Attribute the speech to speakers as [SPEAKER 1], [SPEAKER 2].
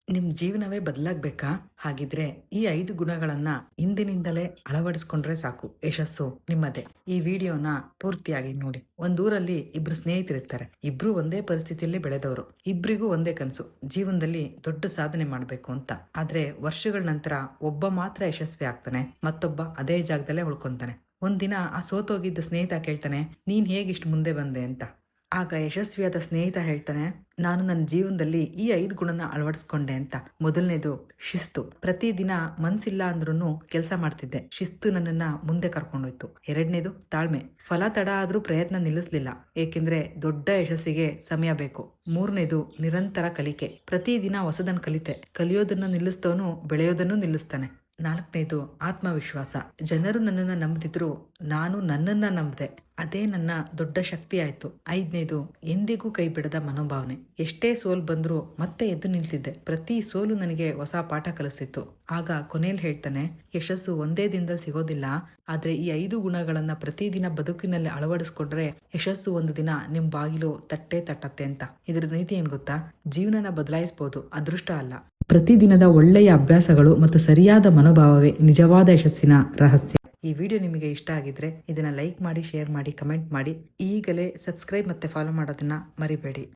[SPEAKER 1] ನಿಮ್ ಜೀವನವೇ ಬದಲಾಗಬೇಕಾ? ಹಾಗಿದ್ರೆ ಈ 5 ಗುಣಗಳನ್ನ ಇಂದಿನಿಂದಲೇ ಅಳವಡಿಸ್ಕೊಂಡ್ರೆ ಸಾಕು, ಯಶಸ್ಸು ನಿಮ್ಮದೇ. ಈ ವಿಡಿಯೋನ ಪೂರ್ತಿಯಾಗಿ ನೋಡಿ. ಒಂದೂರಲ್ಲಿ ಇಬ್ರು ಸ್ನೇಹಿತರಿರ್ತಾರೆ. ಇಬ್ರು ಒಂದೇ ಪರಿಸ್ಥಿತಿಯಲ್ಲಿ ಬೆಳೆದವರು. ಇಬ್ರಿಗೂ ಒಂದೇ ಕನಸು, ಜೀವನದಲ್ಲಿ ದೊಡ್ಡ ಸಾಧನೆ ಮಾಡಬೇಕು ಅಂತ. ಆದ್ರೆ ವರ್ಷಗಳ ನಂತರ ಒಬ್ಬ ಮಾತ್ರ ಯಶಸ್ವಿ ಆಗ್ತಾನೆ, ಮತ್ತೊಬ್ಬ ಅದೇ ಜಾಗದಲ್ಲೇ ಉಳ್ಕೊಂತಾನೆ. ಒಂದಿನ ಆ ಸೋತೋಗಿದ್ದ ಸ್ನೇಹಿತ ಕೇಳ್ತಾನೆ, ನೀನ್ ಹೇಗಿಷ್ಟು ಮುಂದೆ ಬಂದೆ ಅಂತ. ಆಗ ಯಶಸ್ವಿಯಾದ ಸ್ನೇಹಿತ ಹೇಳ್ತಾನೆ, ನಾನು ನನ್ನ ಜೀವನದಲ್ಲಿ ಈ 5 ಗುಣನ ಅಳವಡಿಸ್ಕೊಂಡೆ ಅಂತ. ಮೊದಲನೇದು ಶಿಸ್ತು. ಪ್ರತಿದಿನ ಮನ್ಸಿಲ್ಲ ಅಂದ್ರೂ ಕೆಲಸ ಮಾಡ್ತಿದ್ದೆ. ಶಿಸ್ತು ನನ್ನನ್ನ ಮುಂದೆ ಕರ್ಕೊಂಡೋಯ್ತು. ಎರಡನೇದು ತಾಳ್ಮೆ. ಫಲ ತಡ ಆದ್ರೂ ಪ್ರಯತ್ನ ನಿಲ್ಲಿಸ್ಲಿಲ್ಲ, ಏಕೆಂದ್ರೆ ದೊಡ್ಡ ಯಶಸ್ಸಿಗೆ ಸಮಯ ಬೇಕು. ಮೂರನೇದು ನಿರಂತರ ಕಲಿಕೆ. ಪ್ರತಿದಿನ ಹೊಸದನ್ನು ಕಲಿತೆ. ಕಲಿಯೋದನ್ನ ನಿಲ್ಲಿಸ್ತವನು ಬೆಳೆಯೋದನ್ನು ನಿಲ್ಲಿಸ್ತಾನೆ. ನಾಲ್ಕನೇದು ಆತ್ಮವಿಶ್ವಾಸ. ಜನರು ನನ್ನನ್ನ ನಂಬದಿದ್ರು ನಾನು ನನ್ನನ್ನ ನಂಬದೆ, ಅದೇ ನನ್ನ ದೊಡ್ಡ ಶಕ್ತಿ ಆಯ್ತು. ಐದನೇದು ಎಂದಿಗೂ ಕೈ ಬಿಡದ ಮನೋಭಾವನೆ. ಎಷ್ಟೇ ಸೋಲು ಬಂದ್ರೂ ಮತ್ತೆ ಎದ್ದು ನಿಲ್ತಿದ್ದೆ. ಪ್ರತಿ ಸೋಲು ನನಗೆ ಹೊಸ ಪಾಠ ಕಲಿಸ್ತಿತ್ತು. ಆಗ ಕೊನೆಯಲ್ಲಿ ಹೇಳ್ತಾನೆ, ಯಶಸ್ಸು ಒಂದೇ ದಿನದಲ್ಲಿ ಸಿಗೋದಿಲ್ಲ, ಆದ್ರೆ ಈ 5 ಗುಣಗಳನ್ನ ಪ್ರತಿದಿನ ಬದುಕಿನಲ್ಲಿ ಅಳವಡಿಸ್ಕೊಂಡ್ರೆ ಯಶಸ್ಸು ಒಂದು ದಿನ ನಿಮ್ ಬಾಗಿಲು ತಟ್ಟತ್ತೆ ಅಂತ. ಇದರ ನೀತಿ ಏನ್ ಗೊತ್ತಾ? ಜೀವನನ ಬದಲಾಯಿಸಬಹುದು, ಅದೃಷ್ಟ ಅಲ್ಲ. ಪ್ರತಿದಿನದ ಒಳ್ಳೆಯ ಅಭ್ಯಾಸಗಳು ಮತ್ತು ಸರಿಯಾದ ಮನೋಭಾವವೇ ನಿಜವಾದ ಯಶಸ್ಸಿನ ರಹಸ್ಯ. ಈ ವಿಡಿಯೋ ನಿಮಗೆ ಇಷ್ಟ ಆಗಿದ್ರೆ ಇದನ್ನ ಲೈಕ್ ಮಾಡಿ, ಶೇರ್ ಮಾಡಿ, ಕಮೆಂಟ್ ಮಾಡಿ. ಈಗಲೇ ಸಬ್ಸ್ಕ್ರೈಬ್ ಮತ್ತೆ ಫಾಲೋ ಮಾಡೋದನ್ನ ಮರಿಬೇಡಿ.